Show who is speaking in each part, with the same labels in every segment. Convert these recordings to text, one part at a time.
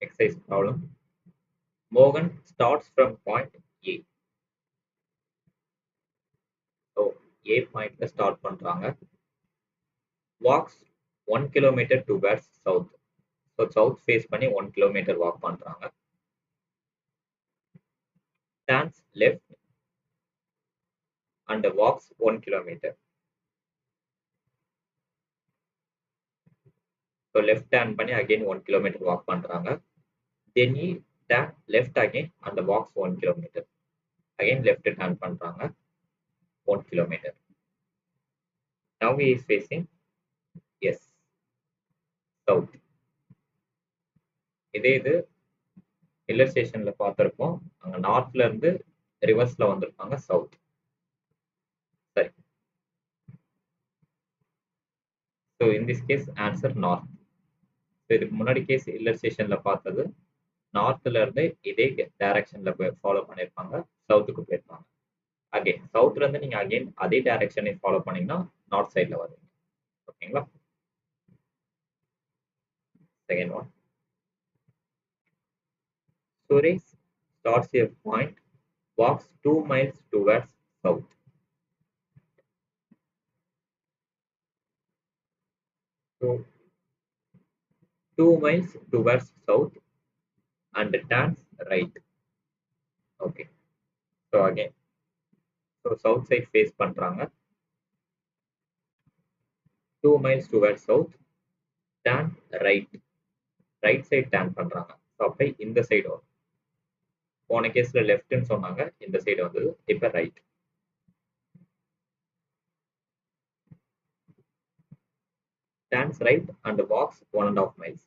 Speaker 1: exercise problem. Mohan starts from point A. So A point start பண்றாங்க. Walks 1 kilometer towards south. So south face பண்ணி 1 kilometer walk பண்றாங்க. Turns left and walks 1 kilometer. So left turn பண்ணி again 1 kilometer walk பண்றாங்க. Then he turn left again and walks 1 kilometer. Again left turn பண்றாங்க 1 kilometer. Now he is facing yes south. இதே இது இல்லஸ்ட்ரேஷன்ல பார்த்திருப்போம். அங்க நார்த்ல இருந்து ரிவர்ஸ்ல வந்திருப்பாங்க சவுத். சரி. So in this case answer north. So இதுக்கு முன்னாடி கேஸ் இல்லஸ்ட்ரேஷன்ல பார்த்தது நார்த்ல இருந்து இதே டைரக்ஷன்ல ஃபாலோ பண்ணிருப்பாங்க சவுத்துக்கு போயிருப்பாங்க. அகைன் சவுத்ல இருந்து நீங்க அகைன் அதே டைரக்ஷனை ஃபாலோ பண்ணீங்கன்னா நார்த் சைட்ல வருவீங்க. ஓகேங்களா? Second one. Suresh starts a point, walks 2 miles towards south. So 2 miles towards south and turns right. Okay. So again, so south side face பண்றாங்க. 2 miles towards south, turn right. Right side turn பண்றாங்க. So அப்ப இந்த side வரும். போன கேஸ்ல லெஃப்ட்னு சொன்னாங்க, இந்த side வந்தது. இப்ப right. Turns right and walks 1.5 miles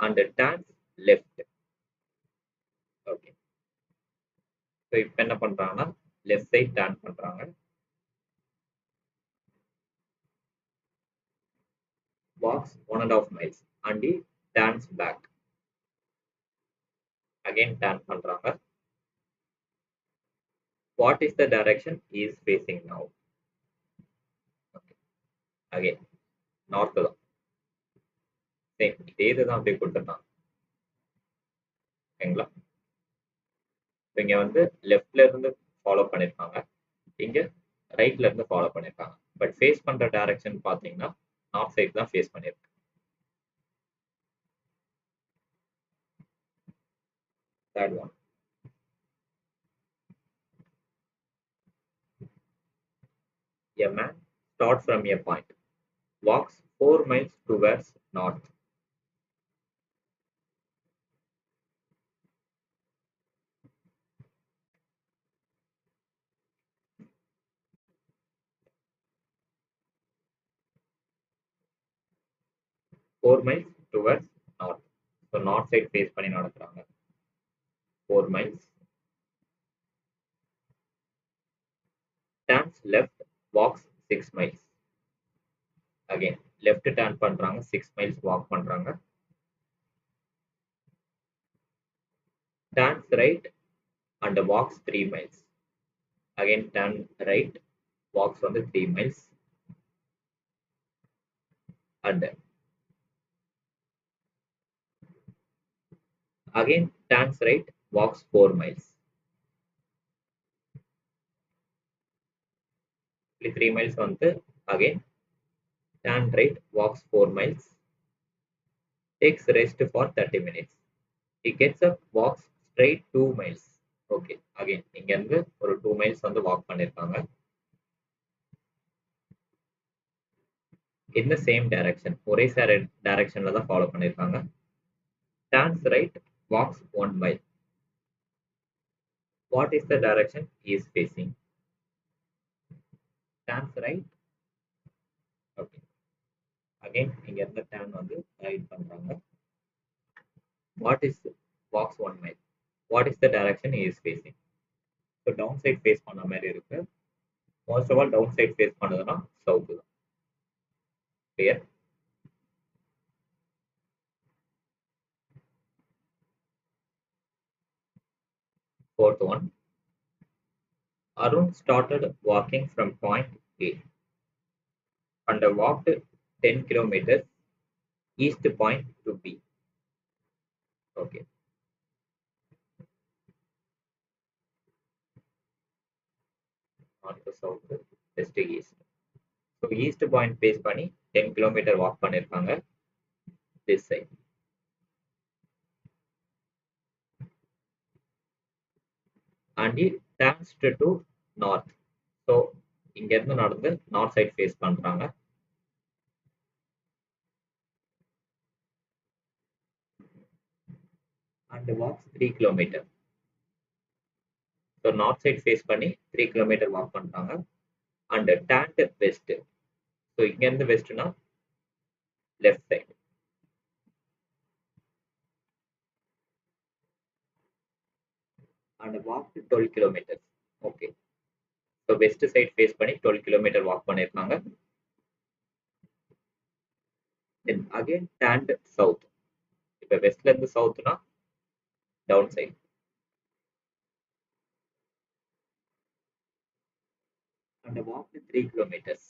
Speaker 1: and turns left. Okay. So இப்ப என்ன பண்றாங்கன்னா லெஃப்ட் சைடு டர்ன் பண்றாங்க. Walks 1.5 miles and he turns back. Again turn பண்றாங்க. What is the direction he is facing now? Okay. Again north தான். Same இதே இதுதான் அப்படியே கொடுத்துட்டாங்க. ஓகேங்களா? இங்க வந்து லெஃப்ட்ல இருந்து ஃபாலோ பண்ணிருப்பாங்க, இங்க ரைட்ல இருந்து ஃபாலோ பண்ணிருக்காங்க. பட் ஃபேஸ் பண்ற டைரக்ஷன் பாத்தீங்கன்னா நார்த் சைடு தான் ஃபேஸ் பண்ணிருக்கு. Third one. A man starts from a point, walks 4 miles towards north. Four miles towards north. So north side face பண்ணி நடக்குறாங்க. 4 miles. Turns left, walks 6 miles. Again left turn பண்றாங்க, 6 miles walk பண்றாங்க. Turns right and walks 3 miles. Again turn right, walks on the 3 miles. And again turns right, walks 4 miles. 3 miles வந்து again turn right, walks 4 miles. Takes rest for 30 minutes. He gets up, walks straight 2 miles. Okay. Again இங்க இருந்து ஒரு 2 miles வந்து walk பண்ணிருக்காங்க. In the same direction, ஒரே டைரக்ஷன்ல தான் follow பண்ணிருக்காங்க. Turns right, walks 1 mile. What is the direction he is facing? Turns right. Okay. Again இங்க இருந்து turn வந்து right பண்றாங்க. What is walks 1 mile? What is the direction he is facing? So downside face பண்ண மாதிரி இருக்கு. Most of all downside face பண்ணதுன்னா south தான். Clear? Fourth one. Arun started walking from point A and walked 10 kilometers east point to B. Okay. north to south, west to east. So east point base பண்ணி 10 kilometer walk பண்ணிருக்காங்க this side. And it turns to north. So இங்க இருந்து நடந்து north side face பண்றாங்க. And walks 3 kilometer. So north side face பண்ணி 3 kilometer walk பண்றாங்க. And turned west. So இங்க இருந்து westனா left side. And walked 12 kilometers. Okay. So west side face பண்ணி 12 kilometer walk பண்ணிருக்காங்க. Then again turned south. இப்ப westல இருந்து southனா down side. And walked 3 kilometers.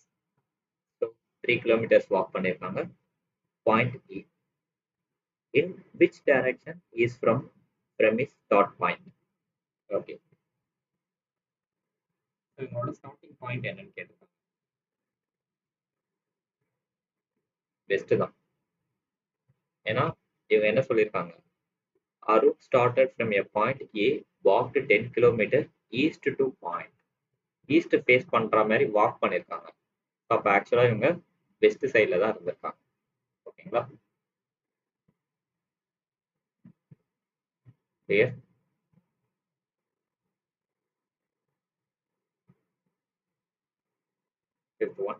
Speaker 1: So 3 kilometers walk பண்ணிருக்காங்க. Point E. In which direction is from his start point? Okay. So என்னோட starting point என்னன்னு கேட்டிருக்காங்க. West தான். ஏன்னா இவங்க என்ன சொல்லியிருக்காங்க, Arun started from a point A, walked 10 kilometer east to point. East face பண்ற மாதிரி வாக் பண்ணியிருக்காங்க. அப்போ ஆக்சுவலா இவங்க வெஸ்ட் சைட்ல தான் இருந்திருக்காங்க. ஓகேங்களா? Clear? Fifth one.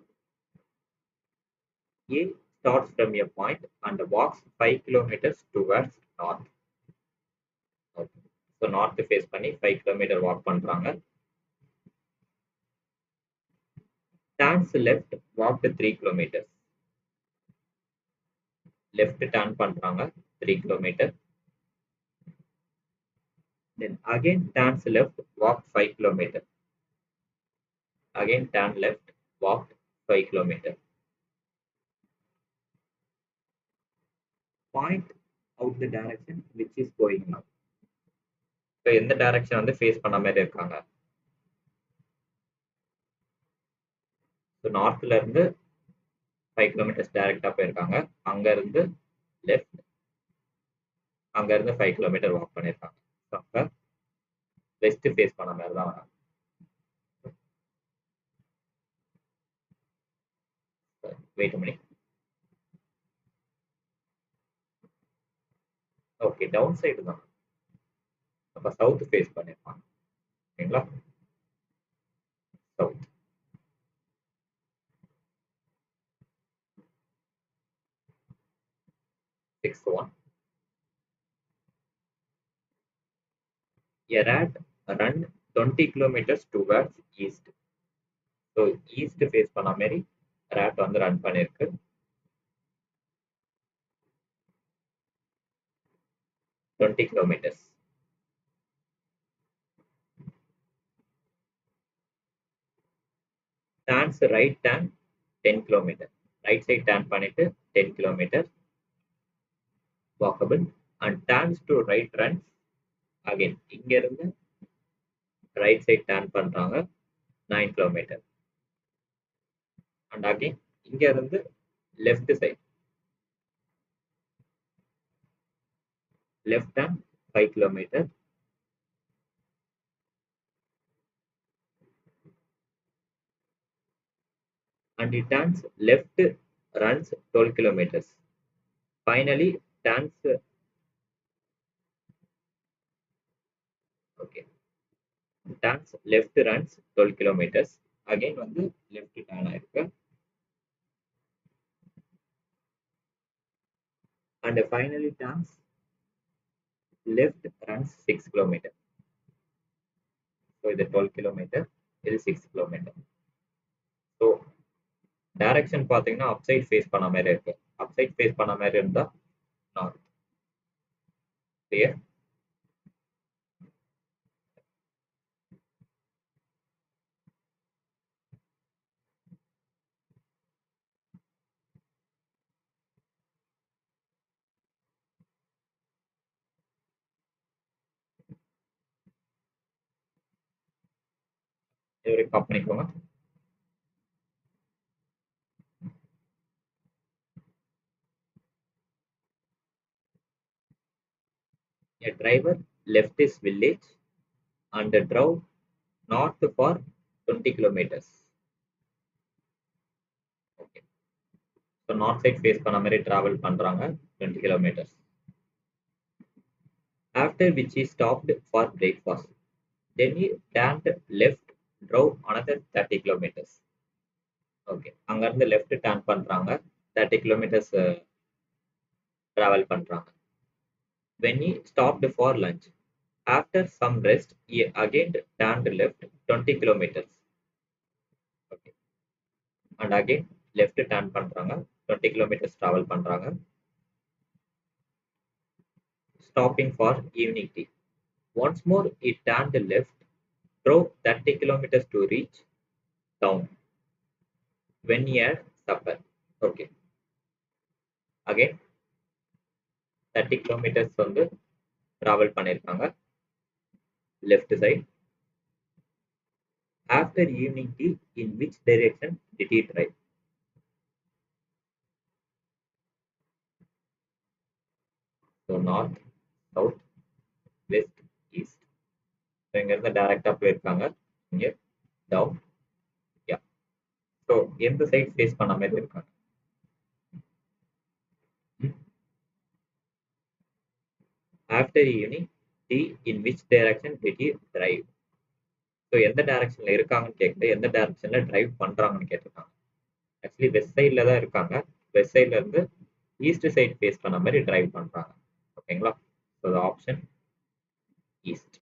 Speaker 1: A starts from a point and walks 5 kilometers towards north. Okay. So north face பண்ணி 5 kilometer வாக் பண்றாங்க. Turns left, walked 3 kilometers. Left turn பண்றாங்க 3 kilometer. Then again turns left, walk 5 kilometer. Again turn left, walked 5 kilometer. Point out the direction which is going now. இப்போ எந்த direction வந்து face பண்ண மாதிரி இருக்காங்க? So நார்த்ல இருந்து 5 kilometres டைரக்டா போயிருக்காங்க. அங்க இருந்து லெஃப்ட், அங்க இருந்து 5 கிலோமீட்டர் வாக் பண்ணிருக்காங்க. ஸோ அங்க வெஸ்ட் ஃபேஸ் பண்ண மாதிரி தான் வராங்க. வெயிட் பண்ணி. ஓகே, டவுன் சைடு தான். அப்ப சவுத் ஃபேஸ் பண்ணிருப்பாங்க. ஓகேங்களா? South. Sixth one. A rat run 20 kilometers towards east. So east face பண்ண மாதிரி ரேட் வந்து ரன் பண்ணிருக்கு. Twenty kilometres. Turns right turn 10 kilometer. Right side turn பண்ணிட்டு 10 kilometer walkable. And turns to right runs again. இங்க இருந்து right side turn பண்றாங்க 9 kilometer. And again இங்க இருந்து left side left turn 5 kilometer. And it turns left, runs 12 kilometers. Finally turns okay, turns left, runs 12 kilometers. Again வந்து left turn ஆயிருக்கு. And finally turns left, runs 6 kilometers. So இது 12 kilometer, இது 6 kilometer. So direction பாத்தீங்கன்னா upside face பண்ண மாதிரி இருக்கு. Upside face பண்ண மாதிரி இருந்தா நார்த். கிளியர்? இதுவரை காப் பண்ணிக்கோங்க. A driver left his village and drove north for 20 kilometers. Okay. So north side face பண்ண மாதிரி travel பண்றாங்க 20 kilometers. After which he stopped for breakfast. Then he turned left, drove another 30 kilometers. Okay. அங்க இருந்து left turn பண்றாங்க 30 kilometers travel பண்றாங்க. When he stopped for lunch. After some rest, he again turned left 20 kilometers. Okay. And again left turn பண்றாங்க 20 kilometers travel பண்றாங்க. Stopping for evening tea. Once more he turned left, drove 30 kilometers to reach town. When he had supper. Okay. Again 30 kilometers வந்து travel பண்ணிருக்காங்க left side. After evening tea, in which direction did he drive? So north, south, west, east. So இங்க இருந்து டைரக்டா போயிருக்காங்க இங்க down. Yeah. So எந்த side face பண்ண மாதிரி இருக்காங்க? ஆஃப்டர் ஈவினிங் டி in which direction did he drive? So எந்த டைரக்ஷன்ல இருக்காங்கன்னு கேட்குது, எந்த டைரக்ஷன்ல டிரைவ் பண்றாங்கன்னு கேட்டிருக்காங்க. ஆக்சுவலி வெஸ்ட் சைட்ல தான் இருக்காங்க. வெஸ்ட் சைட்ல இருந்து ஈஸ்ட் சைட் ஃபேஸ் பண்ண மாதிரி டிரைவ் பண்றாங்க. ஓகேங்களா? So option east.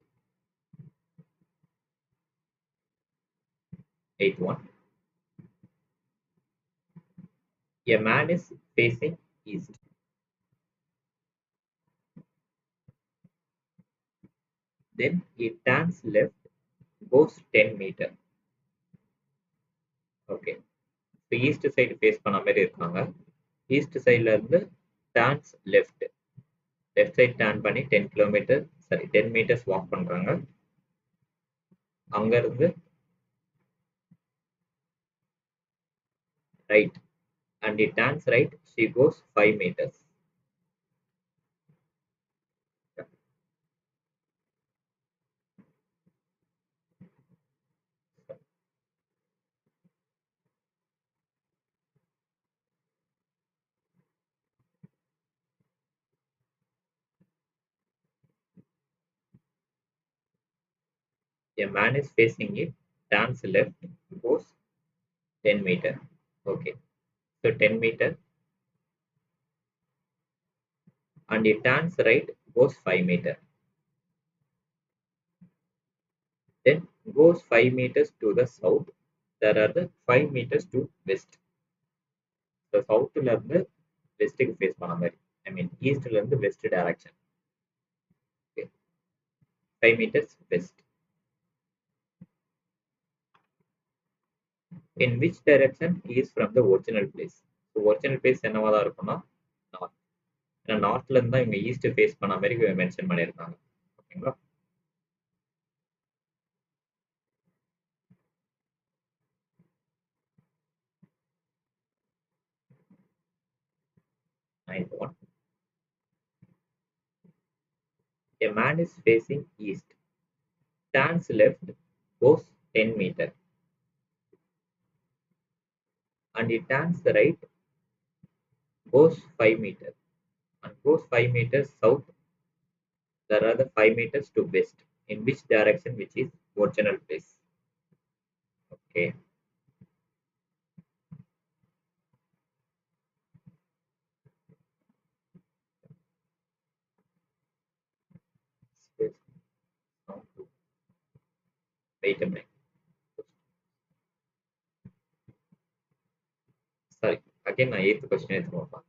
Speaker 1: 8-1. A man is facing east. Then he turns left, goes 10 meter. Okay. இப்போ ஈஸ்ட் சைடு ஃபேஸ் பண்ண மாதிரி இருக்காங்க. ஈஸ்ட் சைட்ல இருந்து turns left. Left side turn பண்ணி 10 கிலோமீட்டர் சாரி 10 மீட்டர்ஸ் வாக் பண்றாங்க. அங்க இருந்து right and it turns right, she goes 5 meters. A man is facing it, turns left, goes 10 meter. Okay. So 10 meter and it turns right, goes 5 meter. Then goes 5 meters to the south. There are the 5 meters to west. So southல இருந்து வெஸ்ட்டுக்கு face பண்ண மாதிரி, ஐ மீன் ஈஸ்ட்ல இருந்து west direction. Okay. 5 meters west. In which direction he is from the original place? So original place என்னவா தான் இருக்கும்னா north. ஏன்னா நார்த்ல இருந்து தான் இவங்க ஈஸ்ட் ஃபேஸ் பண்ண மாதிரி மென்ஷன் பண்ணியிருக்காங்க. ஓகேங்களா? Ninth one. A man is facing east, turns left, goes 10 meter, and he turns right, goes 5 meter, and goes 5 meters south. There are the 5 meters to west. In which direction, which is original place? Okay. Wait a minute. Sorry. Again, my eighth question is more fun.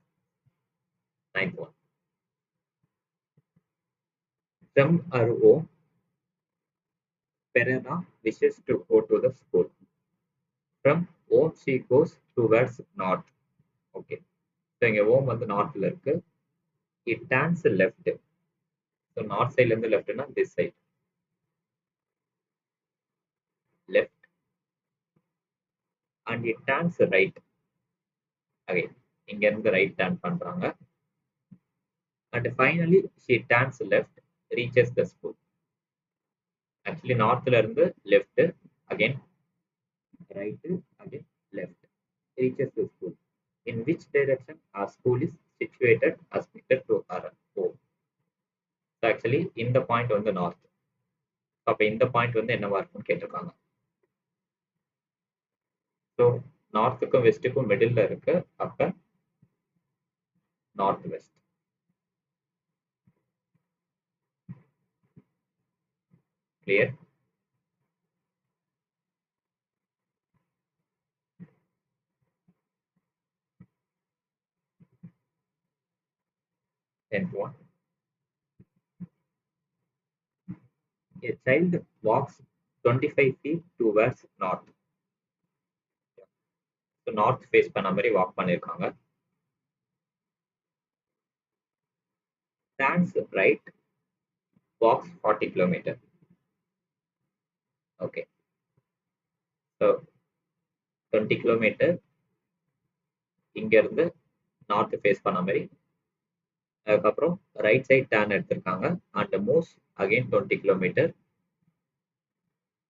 Speaker 1: Ninth one. From her home, Perena wishes to go to the school. From home, she goes towards north. Okay. So, இங்க home வந்து நார்த்ல இருக்கு. It turns left. So, north side இருந்து leftனா this side. Left. and it turns right. Again, இங்க இருந்து right turn பண்றாங்க. And finally she turns left, reaches the school. Actually northல இருந்து left, again right, again left, reaches the school. In which direction our school is situated as compared to our home? So actually இந்த point வந்து north. அப்ப இந்த point வந்து என்னவா இருக்கும்னு கேட்டிருக்காங்க. So நார்த்துக்கும் வெஸ்ட்டுக்கும் middle இருக்கு. அப்ப north west. Clear? Tenth one. A child walks 25 feet towards north. So north face பண்ண மாதிரி வாக் பண்ணியிருக்காங்க. Stands right, walks 40 kilometer. Okay. So 20 kilometer இங்க இருந்து நார்த் ஃபேஸ் பண்ண மாதிரி. அதுக்கப்புறம் ரைட் சைட் டர்ன் எடுத்திருக்காங்க and moves again 20 kilometer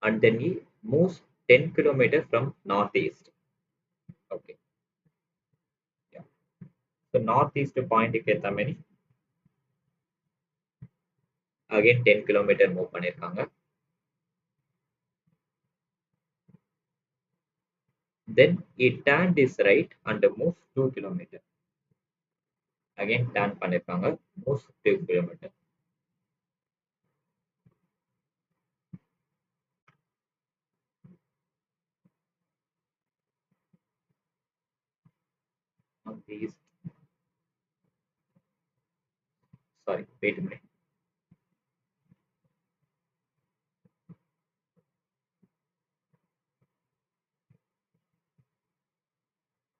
Speaker 1: and then he moves 10 kilometer from northeast. Okay. Yeah. So northeast point க்கு ஏத்த மாதிரி again 10 kilometer மூவ் பண்ணிருக்காங்க. Then he turned his right and moves 2 kilometer. Again turn பண்ணிருக்காங்க, moves 2 kilometer. Northeast. Sorry, wait a minute.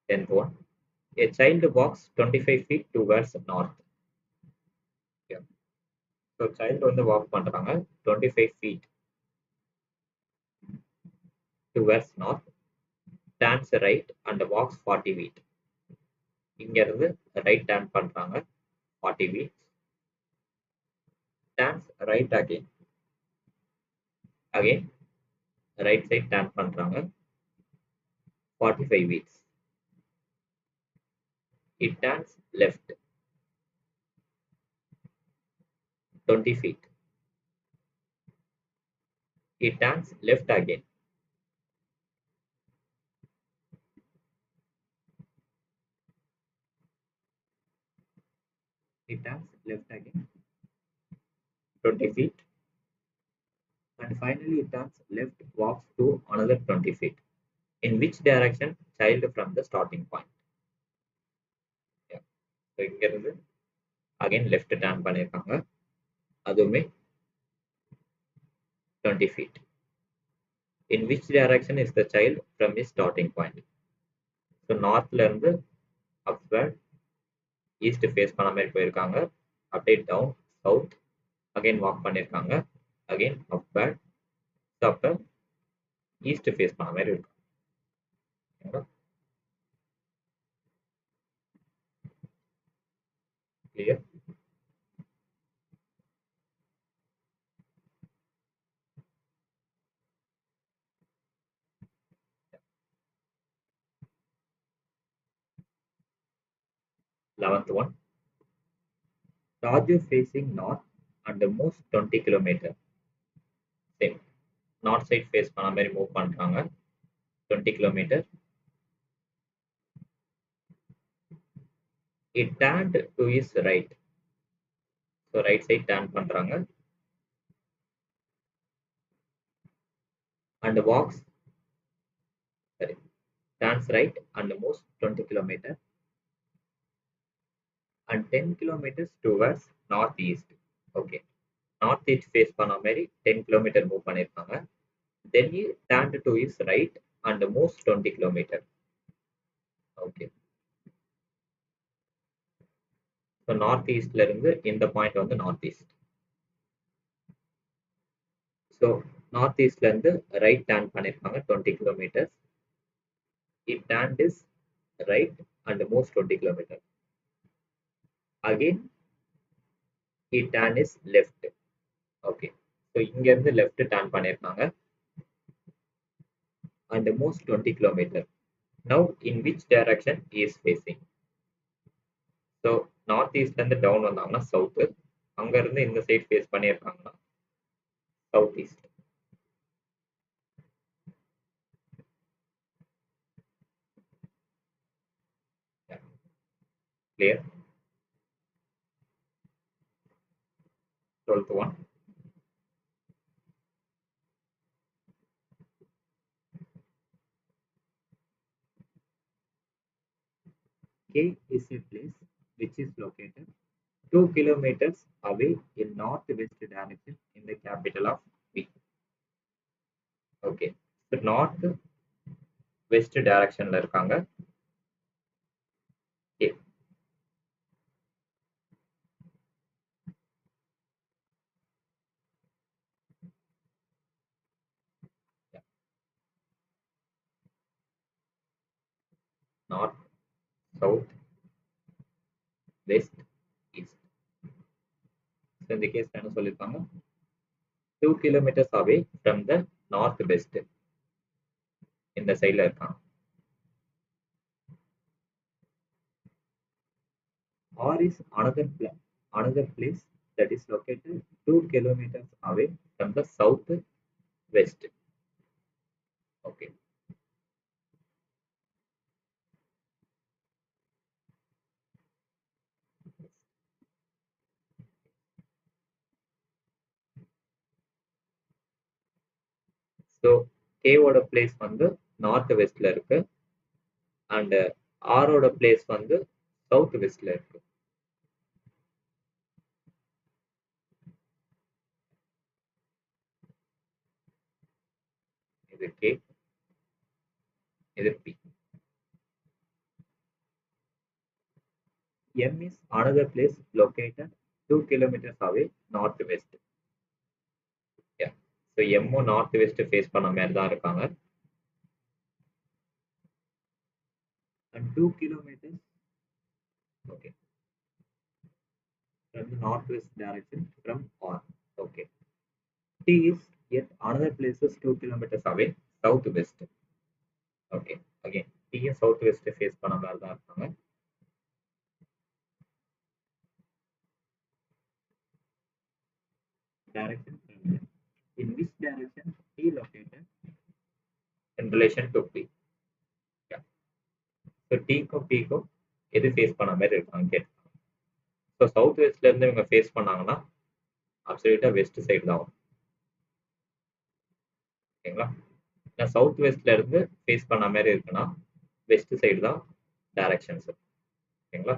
Speaker 1: Tenth one. A child walks 25 feet towards north. Yeah. So child வந்து walk பண்றாங்க 25 feet towards north, turns right and walks 40 feet. இங்க இருந்து right turn பண்றாங்க 40 feet, turns right again right side turn பண்றாங்க 45 feet. It turns left 20 feet. It turns left again. It turns left again 20 feet. And finally it turns left, walks to another 20 feet. In which direction child from the starting point? Yeah. So இங்க இருந்து again left turn பண்ணிருக்காங்க, அதுவுமே 20 feet. In which direction is the child from his starting point? So northல இருந்து upward, east face பண்ண மாதிரி போயிருக்காங்க, அப்படியே down south, again walk பண்ணிருக்காங்க, again upward, so அப்ப east face பண்ண மாதிரி இருக்கும். Clear? Eleventh one. Raju facing north and moves 20 kilometer. Same. North side face பண்ண மாதிரி மூவ் பண்றாங்க 20 kilometer. It turned to his right. So right side turn பண்றாங்க and walks, sorry, turns right and moves 20 kilometer and 10 kilometers towards northeast. Okay. Northeast face பண்ண மாதிரி 10 kilometer move பண்ணிருக்காங்க. Then he turned to his right and moves 20 kilometer. Okay. So northeastல இருந்து இந்த point வந்து northeast. So northeastல இருந்து right turn பண்ணிருக்காங்க 20 kilometers. It turned his right and moves 20 kilometers. Again, he turned his left. Okay. So இங்க இருந்து left turn பண்ணிருக்காங்க and moves 20 kilometers. Now, in which direction he is facing? So, north east இருந்து down வந்தாங்கன்னா south. அங்க இருந்து இந்த side face பண்ணிருக்காங்கன்னா south east. Yeah. Clear? 12th one. K is a place which is located 2 kilometers away in northwest direction in the capital of B. Okay. So north west directionல இருக்காங்க. K. Yeah. North, south, west, east. So இந்த case என்ன சொல்லிருக்காங்க? 2 kilometers away from the northwest இந்த சைடுல இருக்காங்க. R is another place that is located 2 kilometers away from the southwest. Okay. So K ஓட place வந்து north வெஸ்ட்ல இருக்கு அண்ட் R ஓட பிளேஸ் வந்து சவுத் வெஸ்ட்ல இருக்கு. இது K, இது P. M is another place located 2 kilometers away northwest. Yeah. So M north west face பண்ண மாதிரி தான் இருக்காங்க. And 2 kilometers. Okay. From the northwest direction from R. Okay. T is yet another place is 2 kilometers away southwest. Okay. Again, T is southwest face பண்ண மாதிரி தான் இருக்காங்க. Direction from here. In which direction T located in relation to P? Yeah. So T க்கும் P க்கும் எது face பண்ண மாதிரி இருக்காங்க கேட்பாங்க. ஸோ சவுத் வெஸ்ட்ல இருந்து இவங்க ஃபேஸ் பண்ணாங்கன்னா அப்சல்யூட்டா வெஸ்ட் சைடு தான் வரும். ஓகேங்களா? நான் சவுத் வெஸ்ட்ல இருந்து ஃபேஸ் பண்ண மாதிரி இருக்குன்னா வெஸ்ட் சைடு தான் டைரக்ஷன்ஸ். ஓகேங்களா?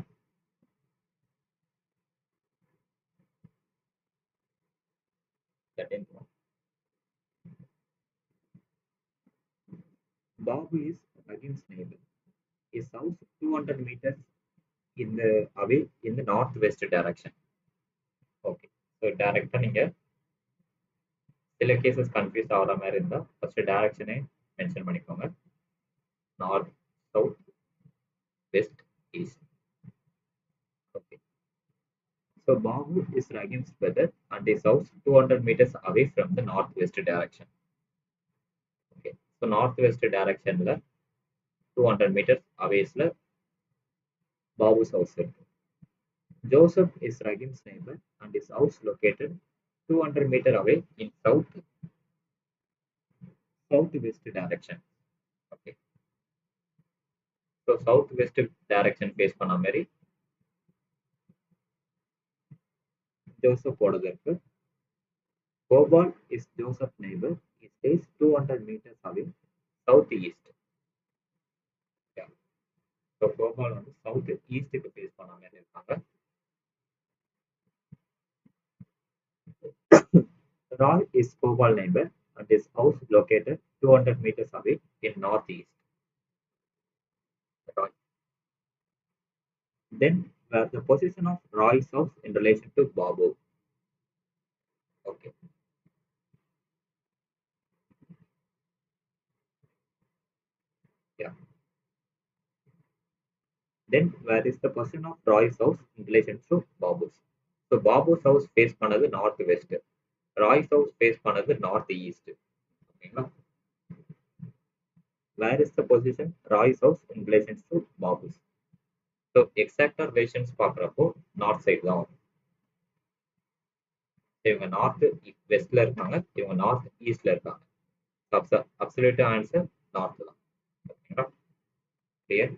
Speaker 1: Babu is Rahim's neighbor. His house 200 meters in the away in the northwest direction. Okay. So டைரக்டா நீங்க சில கேசஸ் கன்ஃபியூஸ் ஆகிற மாதிரி இருந்தா ஃபர்ஸ்ட் டைரக்ஷனே மென்ஷன் பண்ணிக்கோங்க. North, south, west, east. Okay. So Babu is Rahim's brother and his house 200 meters away from the northwest direction. Okay. So northwest directionல 200 meters awaysல Babu's house இருக்கு. Joseph is Rahim's neighbor and his house located 200 meters away in southwest direction. Okay. So southwest direction face பண்ண மாதிரி Joseph ஓடது இருக்கு. Gopal is Joseph's neighbor. He stays 200 meters away southeast. Yeah. So Gopal வந்து south ஈஸ்டுக்கு face பண்ண மாதிரி இருக்காங்க. Roy is Gopal's neighbor and his house located 200 meters away in northeast. Roy. Then where the position of Roy's house in relation to Babu. Okay. Yeah. Then where is the position of Roy's house in relation to Babu's? So Babu's house face பண்ணது north west, Roy's house face பண்ணது north east. ஓகேங்களா? Where is the position Roy's house in relations to Babu's? So எக்ஸாக்டா relations பார்க்குறப்போ north side தான் வரும். இவங்க north வெஸ்ட்ல இருக்காங்க, இவங்க நார்த் ஈஸ்ட்ல இருக்காங்க. அப்சல்யூட் ஆன்சர் நார்த் தான். ஓகேங்களா? கிளியர்?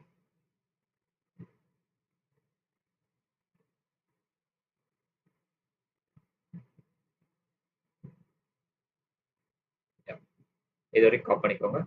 Speaker 1: இது வரைக்கும் காப் பண்ணிக்கோங்க.